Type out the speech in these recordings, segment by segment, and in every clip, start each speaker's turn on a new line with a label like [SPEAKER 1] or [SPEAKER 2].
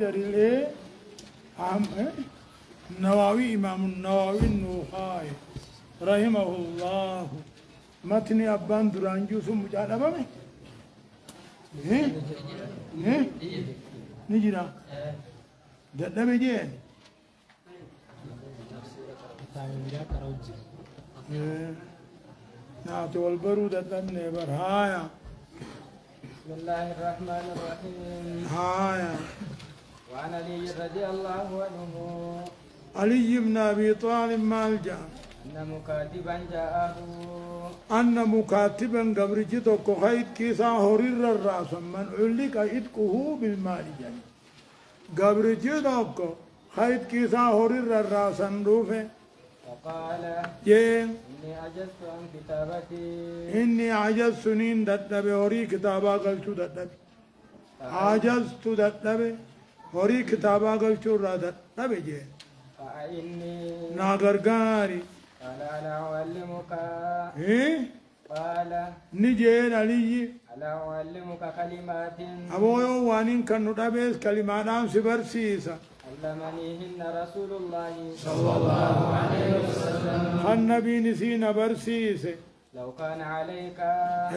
[SPEAKER 1] جريلي عم النووي إمام النووي النوخاي رحمه الله متني أبان درانجو سم جانا بامي نجينا ده بيجين ناتو البرود ده نبر هايا
[SPEAKER 2] بسم الله الرحمن الرحيم
[SPEAKER 1] هايا
[SPEAKER 2] وعن علي رضي الله عنه
[SPEAKER 1] علي بن أبي طالب مالجا
[SPEAKER 2] أن مكاتبا جاءه
[SPEAKER 1] أن مكاتبا قبر جتوك خيط كيسا هرير الرأس من علق إدكه بالمال جاني قبر جتوك خيط كيسا هرير الرأس روفه
[SPEAKER 2] وقال
[SPEAKER 1] جين
[SPEAKER 2] إني عجزت عن كتابتي
[SPEAKER 1] إني عجزت سنين دتبه هوري كتابا قلتو دتبه عجزت دتبه هوري كتابا قلتو را دتبه جين
[SPEAKER 2] فإني
[SPEAKER 1] ناغرغاري
[SPEAKER 2] قال ألا أعلمك
[SPEAKER 1] قال نجين علي
[SPEAKER 2] ألا أعلمك كلمات
[SPEAKER 1] أبو يوانين كانوا دابيس كلمات سبرسيسا
[SPEAKER 2] علمنيهن رسول الله
[SPEAKER 1] صلى الله عليه وسلم النبي نسينا برسيسه
[SPEAKER 2] لو كان عليك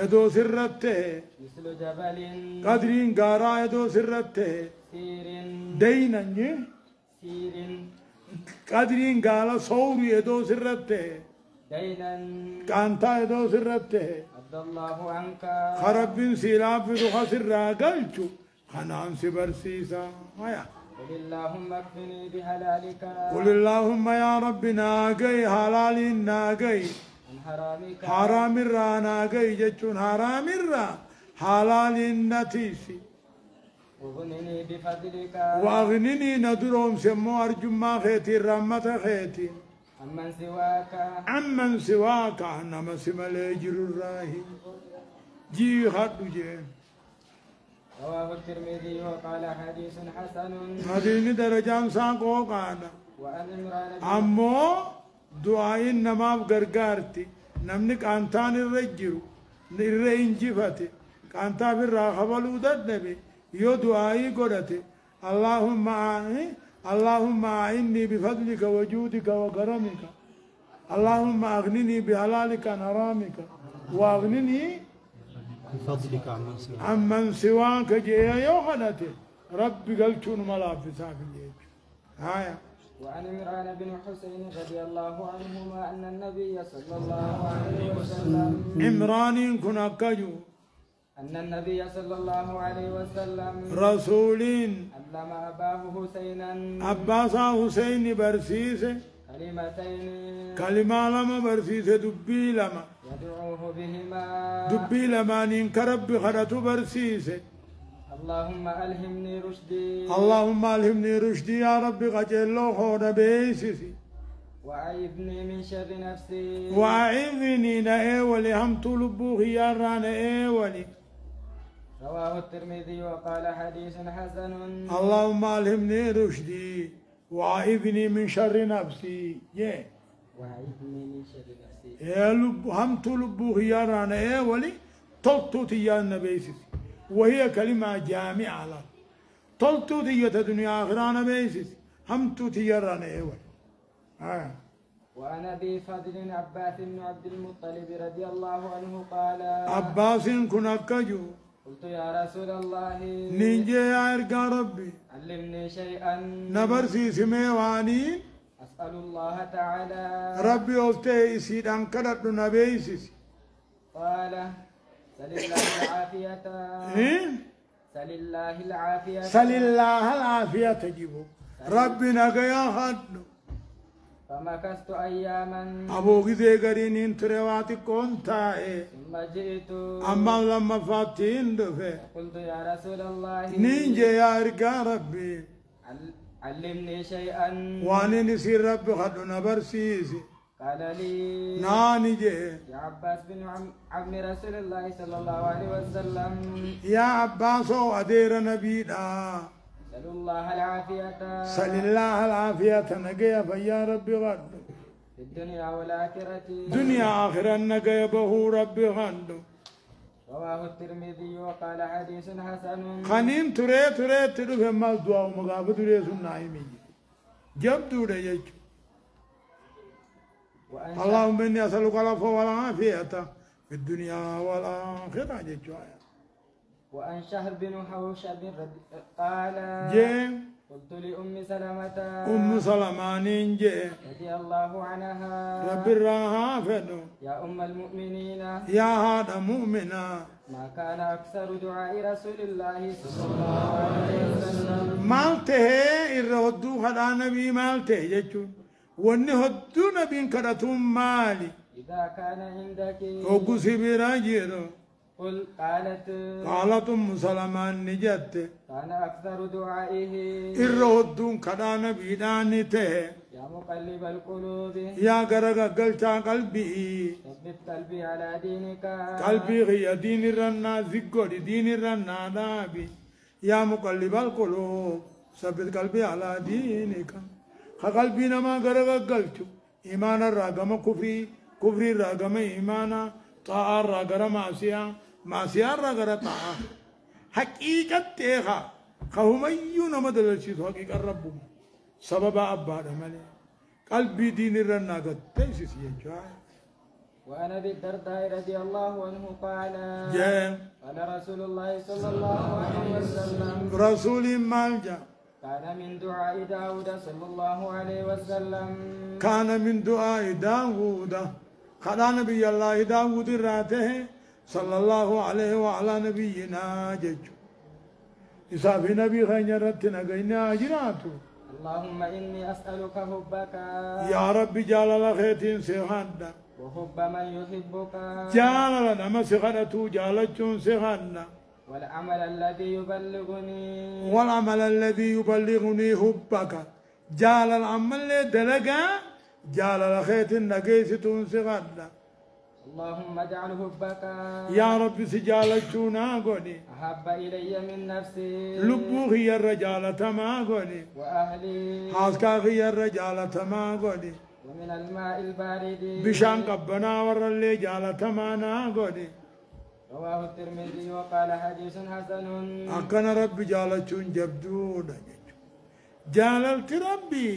[SPEAKER 1] يدو سرته
[SPEAKER 2] مثل جبل
[SPEAKER 1] قدرين غارا يدو سرته
[SPEAKER 2] سير
[SPEAKER 1] دينا
[SPEAKER 2] سير
[SPEAKER 1] قدرين غالا صور يدو سرته
[SPEAKER 2] دينا
[SPEAKER 1] كانتا يدو سرته
[SPEAKER 2] عبد الله عنك
[SPEAKER 1] خرب سيلاب رخص الراقلتو خنان سبرسيسا هيا
[SPEAKER 2] قل اللهم اكفني بحلالك
[SPEAKER 1] قل اللهم يا رب ناقي حلالي ناقي
[SPEAKER 2] عن حرامك
[SPEAKER 1] حرام الرا ناقي جتون حرام الرا حلالي نتيسي
[SPEAKER 2] وغنني بفضلك
[SPEAKER 1] واغنني ندروم سمو ارجما خيتي رمت خيتي
[SPEAKER 2] عمن سواك
[SPEAKER 1] عمن سواك انما سمل يجر الراهي جي خد جين
[SPEAKER 2] رواه الترمذي وقال حديث حسن
[SPEAKER 1] هذه درجان ساقو قانا
[SPEAKER 2] وعن عمران
[SPEAKER 1] امو دعاء نما غرغارتي نمنك انتان الرجرو نرينجفتي كانتا برا خبلو ددبي يو دعائي قرتي اللهم اعني بفضلك وجودك وكرمك اللهم اغنني بحلالك عن حرامك واغنني
[SPEAKER 3] بفضلك عمن سواك
[SPEAKER 1] عمن سواك جاء يوحنته ربي قلتون ملافسا في الجيب هايا
[SPEAKER 2] وعن عمران بن حسين رضي الله عنهما أن النبي صلى الله عليه وسلم
[SPEAKER 1] عمران كن أكجو
[SPEAKER 2] أن النبي صلى الله عليه وسلم
[SPEAKER 1] رسولين
[SPEAKER 2] علم أباه حسينا
[SPEAKER 1] أباسا حسين برسيسه
[SPEAKER 2] كلمتين
[SPEAKER 1] كلمة لما برسيسه دبي لما
[SPEAKER 2] يدعوه بهما
[SPEAKER 1] دبي لما ننكرب بخرط برسيسه
[SPEAKER 2] اللهم ألهمني رشدي
[SPEAKER 1] اللهم ألهمني رشدي يا ربي قجلو خود بيسسي
[SPEAKER 2] وأعذني من شر نفسي
[SPEAKER 1] وأعذني نأولي هم طلبو خيارا نأولي
[SPEAKER 2] رواه الترمذي وقال حديث حسن
[SPEAKER 1] اللهم ألهمني رشدي وأعذني من شر نفسي
[SPEAKER 2] وأعذني من شر نفسي
[SPEAKER 1] يا لب هم طلبو خيارا نأولي تلتوت يا النبي سسي وهي كلمة جامعة لك تلتوت يا دنيا آخرة نبي سسي هم توتي يا نأولي
[SPEAKER 2] وعن ابي فضل عباس بن عبد المطلب رضي الله عنه قال
[SPEAKER 1] عباس كن أكجو
[SPEAKER 2] قلت يا رسول الله
[SPEAKER 1] نينجي يا إرقى ربي
[SPEAKER 2] علمني شيئا
[SPEAKER 1] نبرسي سميواني
[SPEAKER 2] اسال الله تعالى
[SPEAKER 1] ربي أفتي سيد أنكرت نبيسس
[SPEAKER 2] قال سل الله العافية سل الله العافية
[SPEAKER 1] سل الله العافية تجيبه ربي نقيا خدو
[SPEAKER 2] فمكثت اياما
[SPEAKER 1] أبو غذي قرين انترواتي كونتاي
[SPEAKER 2] ثم جئت
[SPEAKER 1] أما لما فاتين دفه
[SPEAKER 2] قلت يا رسول الله
[SPEAKER 1] نينجي يا إرقى ربي
[SPEAKER 2] علمني شيئا
[SPEAKER 1] واني نسير ربي خدو نبرسيسي
[SPEAKER 2] قال لي
[SPEAKER 1] ناني جي
[SPEAKER 2] يا عباس بن عم رسول الله صلى الله عليه وسلم
[SPEAKER 1] يا عباسو أدير نبي
[SPEAKER 2] سل الله العافية
[SPEAKER 1] سل الله العافية نقيا فيا ربي غدو
[SPEAKER 2] في الدنيا والآخرة
[SPEAKER 1] دنيا آخرة نقيا بهو ربي غدو
[SPEAKER 2] رواه الترمذي وقال حديث حسن.
[SPEAKER 1] خنين تري تدوف ما دعاء مقابل تري سنة يمي جب دورة يج. اللهم إني أسألك العفو والعافية في الدنيا والآخرة جوا.
[SPEAKER 2] وأن شهر بن حوشب قال
[SPEAKER 1] جيم
[SPEAKER 2] قلت لأم سلمة
[SPEAKER 1] جي
[SPEAKER 2] رضي الله عنها
[SPEAKER 1] رب الراها فنو
[SPEAKER 2] يا أم المؤمنين
[SPEAKER 1] يا هذا مؤمنا
[SPEAKER 2] ما كان أكثر دعاء رسول الله صلى الله عليه وسلم
[SPEAKER 1] مالته الردو هذا نبي مالته يجون وني هدو نبي كرتم مالي
[SPEAKER 2] إذا كان عندك
[SPEAKER 1] وقسي براجيرو
[SPEAKER 2] قل قالت
[SPEAKER 1] أم سلمان نجت
[SPEAKER 2] كان أكثر دعائه
[SPEAKER 1] الردو كذا نبي دانته
[SPEAKER 2] يا مقلب القلوب
[SPEAKER 1] يا غرغ قلتا قلبي
[SPEAKER 2] ثبت قلبي على دينك
[SPEAKER 1] قلبي هي دين الرنا زقود دين الرنا نبي يا مقلب القلوب ثبت قلبي على دينك قلبي نما غرغ قلتو إيمان الرقم كفري الرقم إيمانا طاعة الرقم معصية الرقم طاعة حقيقة تيخا خهم أيونا مدلشيط حقيقة ربهم سبب أبا مالي قلبي دين الرنا قد تيسيس يجوا.
[SPEAKER 2] وأنا بالدرداء رضي الله عنه قال قال رسول الله صلى الله عليه وسلم
[SPEAKER 1] رسول مالجا
[SPEAKER 2] كان من دعاء داود صلى الله عليه وسلم
[SPEAKER 1] كان من دعاء داود خدا نبي الله داود راته صلى الله عليه وعلى نبينا جج إساف نبي خيرتنا قينا جراتو
[SPEAKER 2] اللهم إني أسألك حبك
[SPEAKER 1] يا رب جلال خيتين سيخانا
[SPEAKER 2] وحب من يحبك
[SPEAKER 1] جلال نما سيخانتو جالتون سيخانا والعمل الذي يبلغني حبك جال العمل دلقا جال الخيت النقيس تنسغنا
[SPEAKER 2] اللهم اجعل حبك
[SPEAKER 1] يا رب سجالتنا قولي
[SPEAKER 2] أحب إلي من نفسي
[SPEAKER 1] لبوه هي الرجالة ما قولي
[SPEAKER 2] وأهلي
[SPEAKER 1] حاسكا هي الرجالة ما قولي
[SPEAKER 2] ومن الماء البارد
[SPEAKER 1] بشان قبنا ور اللي جالة ما ناقولي
[SPEAKER 2] رواه الترمذي وقال حديث حسن.
[SPEAKER 1] أكن ربي جالتون جبدون جاللت ربي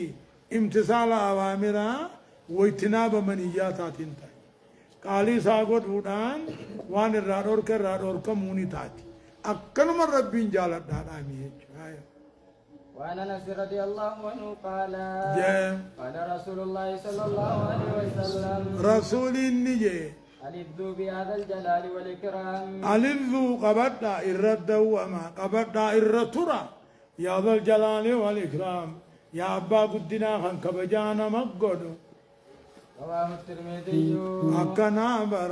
[SPEAKER 1] امتثال أوامرا واجتناب منياتات انتهي قالي ساقود ودان وان الرادور كموني تاتي أكن من ربي جالت دان آمين.
[SPEAKER 2] وعن انس رضي الله عنه قال قال رسول الله صلى الله عليه وسلم
[SPEAKER 1] رسول النجي
[SPEAKER 2] ألذوا بهذا الجلال والإكرام
[SPEAKER 1] ألذوا قبضنا إرد وما قبضنا إرترا يا ذا الجلال والإكرام يا أبا قدنا خان كبجانا مقود.
[SPEAKER 2] رواه الترمذي
[SPEAKER 1] أكنابر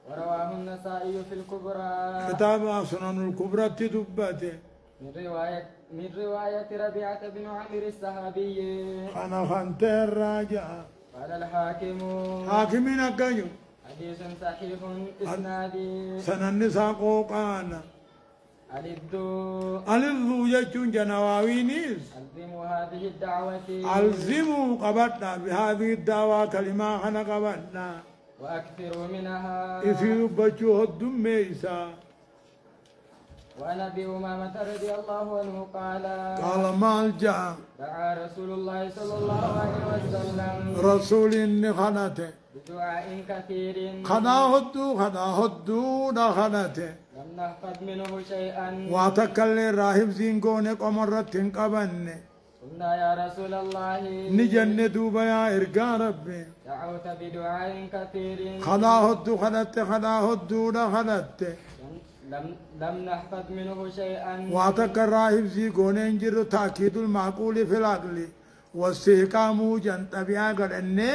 [SPEAKER 2] ورواه النسائي في الكبرى
[SPEAKER 1] كتاب سنن الكبرى تدبته
[SPEAKER 2] من رواية ربيعة بن عامر الصحابي
[SPEAKER 1] أنا خانت الراجع
[SPEAKER 2] قال الحاكم
[SPEAKER 1] حاكمين أكايو
[SPEAKER 2] حديث صحيح إسنادي
[SPEAKER 1] سنن ساقوقانا ألذو يجون جنواوينيس
[SPEAKER 2] ألزموا هذه الدعوة
[SPEAKER 1] ألزموا قبضنا بهذه الدعوة كلمة خنا قبضنا
[SPEAKER 2] وأكثروا منها
[SPEAKER 1] إذ بجوه الدميسا.
[SPEAKER 2] وعن ابي امامه رضي الله عنه قال
[SPEAKER 1] مالجا
[SPEAKER 2] دعا رسول الله صلى الله عليه وسلم
[SPEAKER 1] رسول خنته
[SPEAKER 2] بدعاء كثير
[SPEAKER 1] خنا هدو خنته
[SPEAKER 2] لم نحفظ منه شيئا
[SPEAKER 1] واتكل راهب زينغون قمرت قبن
[SPEAKER 2] قلنا يا رسول الله
[SPEAKER 1] نجن دوبا يا ارجا ربي
[SPEAKER 2] دعوت بدعاء كثير
[SPEAKER 1] خنا هدو خنته
[SPEAKER 2] لم نحفظ منه شيئا
[SPEAKER 1] واتكل راهب زينغون انجر تاكيد المعقول في العقل واستحكام جن طبيعه قدنه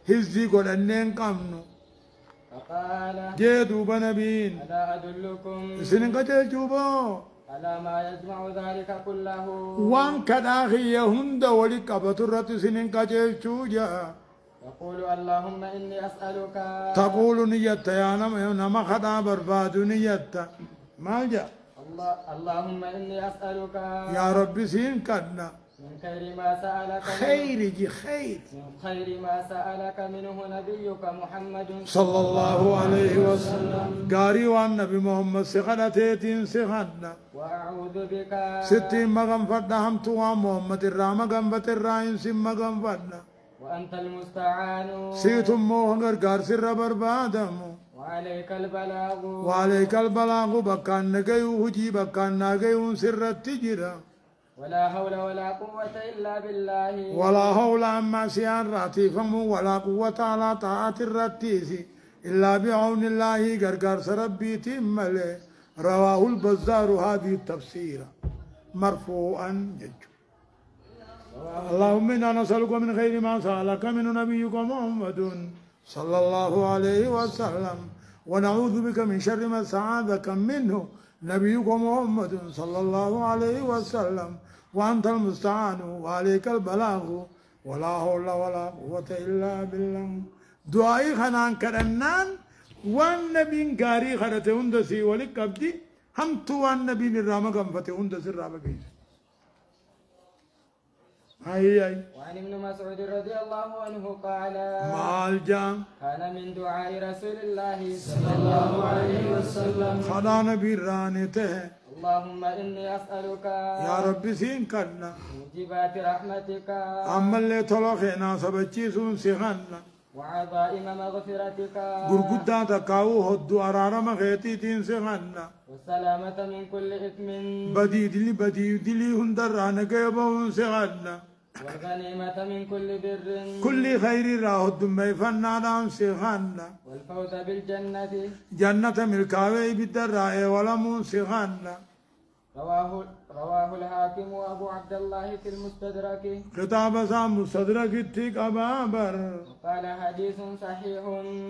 [SPEAKER 1] هزي قدنه قمنو
[SPEAKER 2] فقال
[SPEAKER 1] جدوب نبيين
[SPEAKER 2] ألا أدلكم
[SPEAKER 1] سننقتل جوبو
[SPEAKER 2] على ما يجمع ذلك كله
[SPEAKER 1] وان كداخي هند ولك بطرة سننقتل جوجا
[SPEAKER 2] يقول اللهم إني أسألك
[SPEAKER 1] تقول نيت يا نما خدا برباد نيت ما جاء
[SPEAKER 2] اللهم إني أسألك
[SPEAKER 1] يا رب سين كدنا
[SPEAKER 2] من خير ما سألك
[SPEAKER 1] خير جي خير
[SPEAKER 2] من خير ما سألك منه نبيك محمد
[SPEAKER 1] صلى الله عليه وسلم قاري وان نبي محمد سخنتين سخنا
[SPEAKER 2] وأعوذ بك
[SPEAKER 1] ستين مغم فدنا هم توام محمد الرام غنبت الراين سم مغم فدنا
[SPEAKER 2] وأنت المستعان
[SPEAKER 1] سيتم موهنگر غار سر بربادم
[SPEAKER 2] وعليك البلاغ
[SPEAKER 1] وعليك البلاغ بكان نغيو هجي بكان نغيو سر التجرا
[SPEAKER 2] ولا حول ولا قوة إلا بالله
[SPEAKER 1] ولا حول عما سيان راتي فمو ولا قوة على طاعة الرتيس إلا بعون الله غرغر سربي تمله رواه البزار هذه التفسير مرفوعا يجو اللهم إنا نسألك من خير ما سألك من نبيك محمد صلى الله عليه وسلم ونعوذ بك من شر ما استعاذك منه نبيك محمد صلى الله عليه وسلم وأنت المستعان وعليك البلاغ ولا حول ولا قوة إلا بالله دعائي خنان كرنان والنبي غاري خرته هندسي ولك أبدي هم تو النبي الرامة قنفته هندسي الرامة كيس أي
[SPEAKER 2] وعن ابن مسعود رضي الله عنه قال
[SPEAKER 1] مالجان
[SPEAKER 2] كان من دعاء رسول الله صلى الله عليه وسلم
[SPEAKER 1] خدا نبي رانته
[SPEAKER 2] اللهم إني أسألك
[SPEAKER 1] يا ربي سين كنا
[SPEAKER 2] موجبات رحمتك
[SPEAKER 1] عمل لي طلقنا سبتشي سون سيخنا
[SPEAKER 2] وعظائم مغفرتك
[SPEAKER 1] غرغدا تكاو هدو أرارم غيتي تين سيخنا
[SPEAKER 2] والسلامة من كل إثم
[SPEAKER 1] بدي دلي هندر رانا كيبون سيخنا
[SPEAKER 2] والغنيمة من كل بر
[SPEAKER 1] كل خير راهد ميفنا دام سيخنا
[SPEAKER 2] والفوز بالجنة
[SPEAKER 1] جنة ملكاوي بالدرائي ولمون سيخنا
[SPEAKER 2] رواه الحاكم وأبو عبد الله في المستدرك
[SPEAKER 1] كتاب سام مستدرك التيك أبابر
[SPEAKER 2] قال حديث صحيح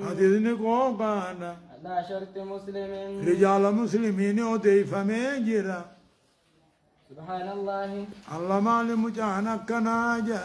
[SPEAKER 1] حديث نقوقانا
[SPEAKER 2] على شرط مسلم
[SPEAKER 1] رجال مسلمين وديف ميجرا
[SPEAKER 2] سبحان الله
[SPEAKER 1] الله مالي مجانا كناجا